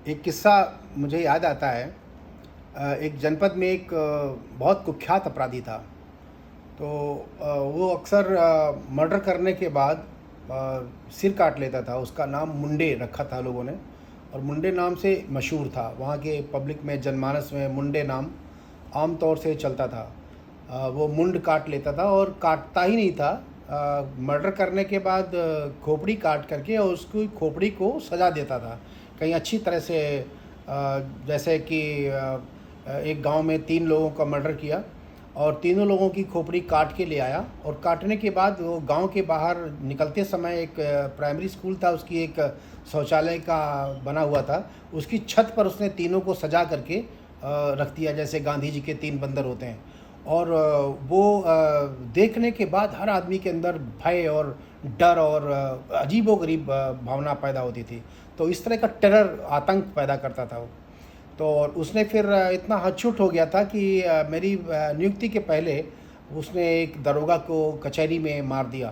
एक किस्सा मुझे याद आता है। एक जनपद में एक बहुत कुख्यात अपराधी था। तो वो अक्सर मर्डर करने के बाद सिर काट लेता था। उसका नाम मुंडे रखा था लोगों ने, और मुंडे नाम से मशहूर था। वहाँ के पब्लिक में, जनमानस में मुंडे नाम आम तौर से चलता था। वो मुंड काट लेता था, और काटता ही नहीं था, मर्डर करने के बाद खोपड़ी काट करके और उसकी खोपड़ी को सजा देता था कहीं अच्छी तरह से। जैसे कि एक गांव में 3 लोगों का मर्डर किया, और तीनों लोगों की खोपड़ी काट के ले आया, और काटने के बाद वो गांव के बाहर निकलते समय एक प्राइमरी स्कूल था, उसकी एक शौचालय का बना हुआ था, उसकी छत पर उसने तीनों को सजा करके रख दिया, जैसे गांधी जी के 3 बंदर होते हैं। और वो देखने के बाद हर आदमी के अंदर भय और डर और अजीबोगरीब भावना पैदा होती थी। तो इस तरह का टेरर, आतंक पैदा करता था वो। तो उसने फिर इतना हदछुट हो गया था कि मेरी नियुक्ति के पहले उसने एक दरोगा को कचहरी में मार दिया।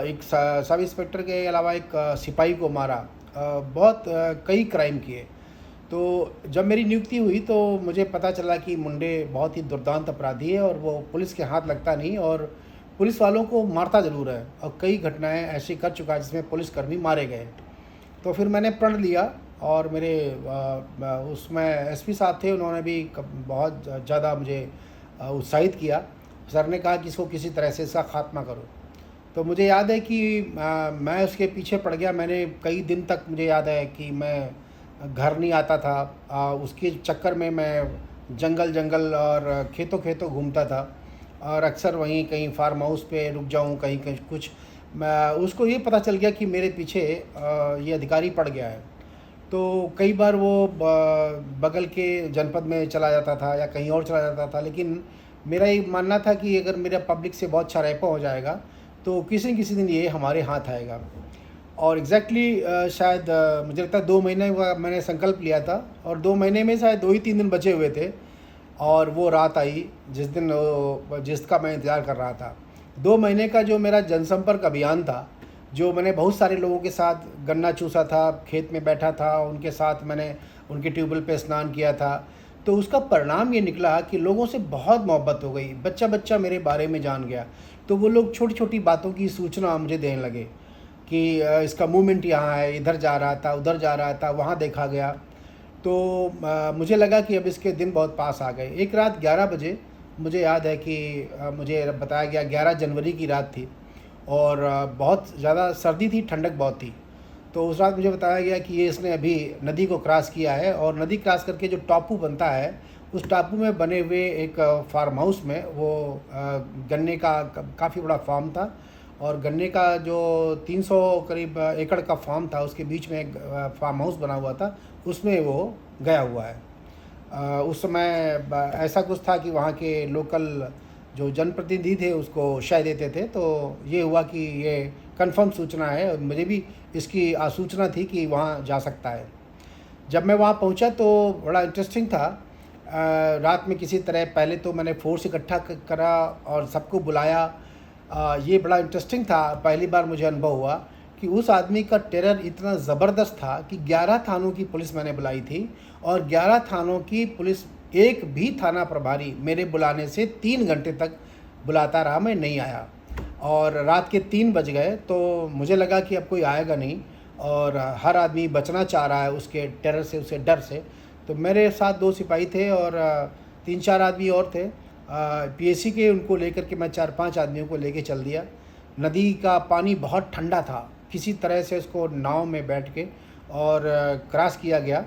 एक सब इंस्पेक्टर के अलावा एक सिपाही को मारा। बहुत कई क्राइम किए। तो जब मेरी नियुक्ति हुई तो मुझे पता चला कि मुंडे बहुत ही दुर्दांत अपराधी है, और वो पुलिस के हाथ लगता नहीं, और पुलिस वालों को मारता ज़रूर है, और कई घटनाएं ऐसी कर चुका है जिसमें पुलिसकर्मी मारे गए। तो फिर मैंने प्रण लिया, और मेरे उसमें एसपी साहब थे, उन्होंने भी बहुत ज़्यादा मुझे उत्साहित किया। सर ने कहा कि इसको किसी तरह से इसका खात्मा करो। तो मुझे याद है कि मैं उसके पीछे पड़ गया। मैंने कई दिन तक, मुझे याद है कि मैं घर नहीं आता था। उसके चक्कर में मैं जंगल जंगल और खेतों खेतों घूमता था, और अक्सर वहीं कहीं फार्म हाउस पे रुक जाऊं, कहीं कहीं कुछ। मैं उसको ये पता चल गया कि मेरे पीछे ये अधिकारी पड़ गया है। तो कई बार वो बगल के जनपद में चला जाता था या कहीं और चला जाता था, लेकिन मेरा ये मानना था कि अगर मेरा पब्लिक से बहुत अच्छा रैपो हो जाएगा तो किसी न किसी दिन ये हमारे हाथ आएगा। और एग्जैक्टली शायद मुझे लगता है 2 महीने हुआ मैंने संकल्प लिया था, और 2 महीने में शायद 2 ही 3 दिन बचे हुए थे, और वो रात आई जिस दिन जिसका मैं इंतज़ार कर रहा था। 2 महीने का जो मेरा जनसंपर्क अभियान था, जो मैंने बहुत सारे लोगों के साथ गन्ना चूसा था, खेत में बैठा था, उनके साथ मैंने उनके ट्यूबवेल पे स्नान किया था, तो उसका परिणाम ये निकला कि लोगों से बहुत मोहब्बत हो गई। बच्चा बच्चा मेरे बारे में जान गया। तो वो लोग छोटी छोटी बातों की सूचना मुझे देने लगे कि इसका मूवमेंट यहाँ है, इधर जा रहा था, उधर जा रहा था, वहाँ देखा गया। तो मुझे लगा कि अब इसके दिन बहुत पास आ गए। एक रात 11 बजे मुझे याद है कि मुझे बताया गया, 11 जनवरी की रात थी, और बहुत ज़्यादा सर्दी थी, ठंडक बहुत थी। तो उस रात मुझे बताया गया कि ये इसने अभी नदी को क्रॉस किया है, और नदी क्रॉस करके जो टापू बनता है, उस टापू में बने हुए एक फार्म हाउस में, वो गन्ने का काफ़ी बड़ा फार्म था, और गन्ने का जो 300 करीब एकड़ का फार्म था, उसके बीच में एक फार्म हाउस बना हुआ था, उसमें वो गया हुआ है। उस समय ऐसा कुछ था कि वहाँ के लोकल जो जनप्रतिनिधि थे उसको शय देते थे। तो ये हुआ कि ये कंफर्म सूचना है, और मुझे भी इसकी आसूचना थी कि वहाँ जा सकता है। जब मैं वहाँ पहुँचा तो बड़ा इंटरेस्टिंग था। रात में किसी तरह पहले तो मैंने फोर्स इकट्ठा करा और सबको बुलाया। ये बड़ा इंटरेस्टिंग था। पहली बार मुझे अनुभव हुआ कि उस आदमी का टेरर इतना ज़बरदस्त था कि 11 थानों की पुलिस मैंने बुलाई थी, और 11 थानों की पुलिस, एक भी थाना प्रभारी मेरे बुलाने से 3 घंटे तक बुलाता रहा, मैं नहीं आया। और रात के 3 बज गए तो मुझे लगा कि अब कोई आएगा नहीं, और हर आदमी बचना चाह रहा है उसके टेरर से, उसके डर से। तो मेरे साथ 2 सिपाही थे, और 3-4 आदमी और थे पीएसी के। उनको लेकर के मैं 4-5 आदमियों को लेके चल दिया। नदी का पानी बहुत ठंडा था, किसी तरह से उसको नाव में बैठ के और क्रॉस किया गया।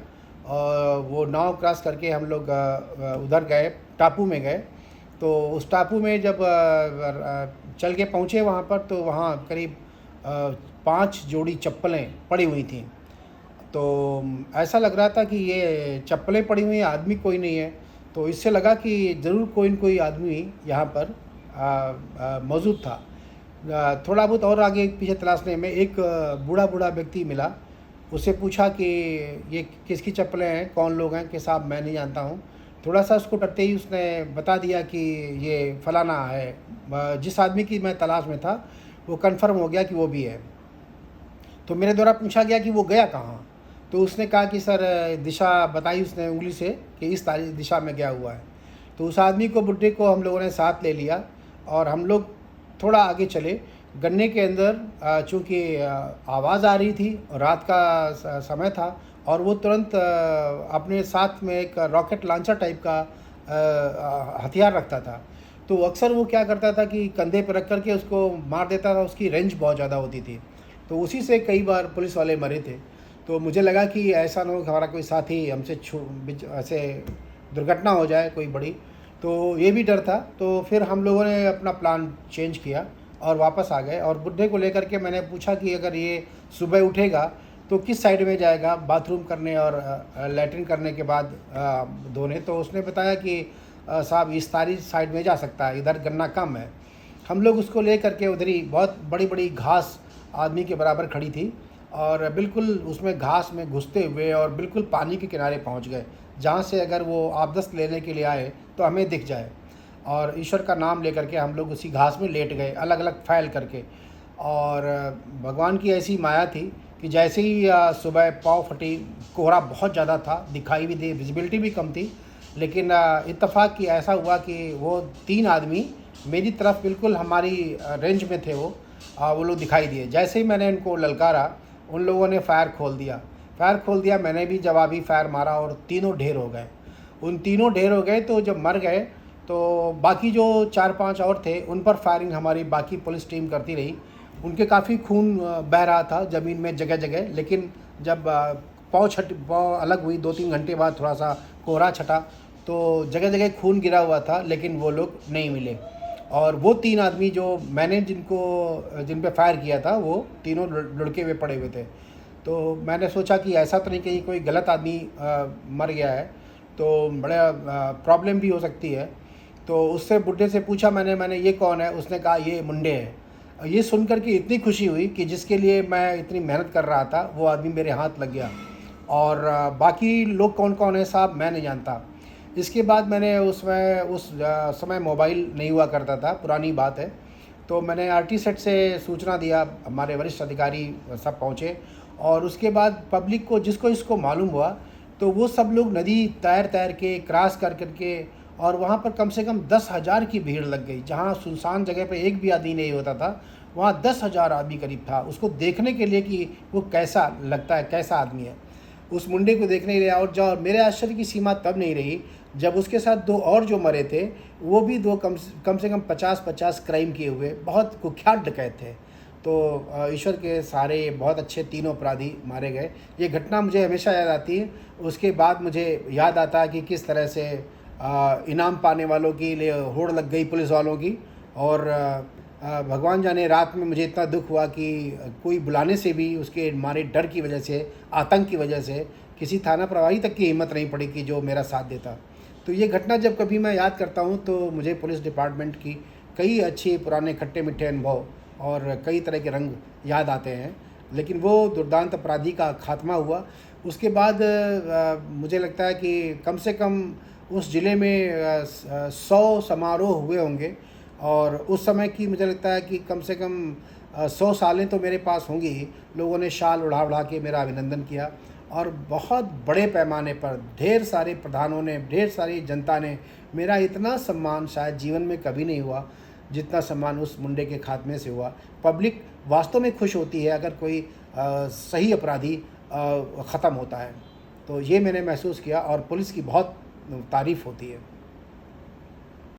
और वो नाव क्रॉस करके हम लोग उधर गए, टापू में गए। तो उस टापू में जब चल के पहुँचे वहाँ पर, तो वहाँ करीब 5 जोड़ी चप्पलें पड़ी हुई थी। तो ऐसा लग रहा था कि ये चप्पलें पड़ी हुई हैं, आदमी कोई नहीं है। तो इससे लगा कि ज़रूर कोई न कोई आदमी यहाँ पर मौजूद था। थोड़ा बहुत और आगे पीछे तलाशने में एक बूढ़ा बूढ़ा व्यक्ति मिला। उससे पूछा कि ये किसकी चप्पलें हैं, कौन लोग हैं? कि साहब मैं नहीं जानता हूँ। थोड़ा सा उसको डरते ही उसने बता दिया कि ये फलाना है। जिस आदमी की मैं तलाश में था वो कंफर्म हो गया कि वो भी है। तो मेरे द्वारा पूछा गया कि वो गया कहाँ? तो उसने कहा कि सर दिशा बताई उसने उंगली से कि इस दिशा में गया हुआ है। तो उस आदमी को, बुड्ढे को हम लोगों ने साथ ले लिया और हम लोग थोड़ा आगे चले। गन्ने के अंदर चूँकि आवाज़ आ रही थी और रात का समय था और वो तुरंत अपने साथ में एक रॉकेट लॉन्चर टाइप का हथियार रखता था। तो अक्सर वो क्या करता था कि कंधे पर रख कर के उसको मार देता था, उसकी रेंज बहुत ज़्यादा होती थी। तो उसी से कई बार पुलिस वाले मरे थे। तो मुझे लगा कि ऐसा ना हो कि हमारा कोई साथी हमसे ऐसे दुर्घटना हो जाए कोई बड़ी, तो ये भी डर था। तो फिर हम लोगों ने अपना प्लान चेंज किया और वापस आ गए और बुड्ढे को लेकर के मैंने पूछा कि अगर ये सुबह उठेगा तो किस साइड में जाएगा बाथरूम करने और लैट्रिन करने के बाद धोने। तो उसने बताया कि साहब इस सारी साइड में जा सकता है, इधर गन्ना कम है। हम लोग उसको ले करके उधर ही, बहुत बड़ी बड़ी घास आदमी के बराबर खड़ी थी और बिल्कुल उसमें घास में घुसते हुए और बिल्कुल पानी के किनारे पहुंच गए, जहां से अगर वो आबदस्त लेने के लिए आए तो हमें दिख जाए। और ईश्वर का नाम लेकर के हम लोग उसी घास में लेट गए, अलग अलग फैल करके। और भगवान की ऐसी माया थी कि जैसे ही सुबह पाँव फटी, कोहरा बहुत ज़्यादा था, दिखाई भी दे, विजिबिलिटी भी कम थी, लेकिन इत्तेफाक कि ऐसा हुआ कि वो 3 आदमी मेरी तरफ बिल्कुल हमारी रेंज में थे। वो लोग दिखाई दिए। जैसे ही मैंने उनको ललकारा, उन लोगों ने फायर खोल दिया। मैंने भी जवाबी फायर मारा और तीनों ढेर हो गए। उन तीनों ढेर हो गए। तो जब मर गए तो बाकी जो 4-5 और थे, उन पर फायरिंग हमारी बाकी पुलिस टीम करती रही। उनके काफ़ी खून बह रहा था ज़मीन में जगह जगह, लेकिन जब पाँव अलग हुई 2-3 घंटे बाद, थोड़ा सा कोहरा छटा तो जगह जगह खून गिरा हुआ था, लेकिन वो लोग नहीं मिले। और वो 3 आदमी जो मैंने जिन पे फायर किया था, वो तीनों लुढ़के हुए पड़े हुए थे। तो मैंने सोचा कि ऐसा तो नहीं कि कोई गलत आदमी मर गया है, तो बड़ा प्रॉब्लम भी हो सकती है। तो उससे, बुड्ढे से पूछा मैंने ये कौन है? उसने कहा ये मुंडे है। ये सुनकर के इतनी खुशी हुई कि जिसके लिए मैं इतनी मेहनत कर रहा था वो आदमी मेरे हाथ लग गया। और बाकी लोग कौन कौन है साहब, मैं नहीं जानता। इसके बाद मैंने उस समय मोबाइल नहीं हुआ करता था, पुरानी बात है। तो मैंने आरटी सेट से सूचना दिया, हमारे वरिष्ठ अधिकारी सब पहुँचे और उसके बाद पब्लिक को, जिसको इसको मालूम हुआ, तो वो सब लोग नदी तैर तैर के, क्रॉस कर के, और वहाँ पर कम से कम 10,000 की भीड़ लग गई। जहाँ सुनसान जगह पे एक भी आदमी नहीं होता था, वहाँ 10,000 आदमी करीब था, उसको देखने के लिए कि वो कैसा लगता है, कैसा आदमी है। उस मुंडे को देखने के लिए। और जो मेरे आश्चर्य की सीमा तब नहीं रही जब उसके साथ 2 और जो मरे थे, वो भी 2 कम से कम 50-50 क्राइम किए हुए बहुत कुख्यात डकैत थे। तो ईश्वर के सहारे बहुत अच्छे तीनों अपराधी मारे गए। ये घटना मुझे हमेशा याद आती है। उसके बाद मुझे याद आता है कि किस तरह से इनाम पाने वालों की लिए होड़ लग गई पुलिस वालों की। और भगवान जाने, रात में मुझे इतना दुख हुआ कि कोई बुलाने से भी उसके मारे डर की वजह से, आतंक की वजह से, किसी थाना प्रभारी तक की हिम्मत नहीं पड़ी कि जो मेरा साथ देता। तो ये घटना जब कभी मैं याद करता हूँ तो मुझे पुलिस डिपार्टमेंट की कई अच्छे पुराने खट्टे मीठे अनुभव और कई तरह के रंग याद आते हैं। लेकिन वो दुर्दांत अपराधी का खात्मा हुआ। उसके बाद मुझे लगता है कि कम से कम उस ज़िले में 100 समारोह हुए होंगे। और उस समय की मुझे लगता है कि कम से कम 100 सालें तो मेरे पास होंगी ही। लोगों ने शाल उड़ा उड़ा के मेरा अभिनंदन किया और बहुत बड़े पैमाने पर ढेर सारे प्रधानों ने, ढेर सारी जनता ने मेरा इतना सम्मान शायद जीवन में कभी नहीं हुआ जितना सम्मान उस मुंडे के खात्मे से हुआ। पब्लिक वास्तव में खुश होती है अगर कोई सही अपराधी ख़त्म होता है। तो ये मैंने महसूस किया और पुलिस की बहुत तारीफ़ होती है।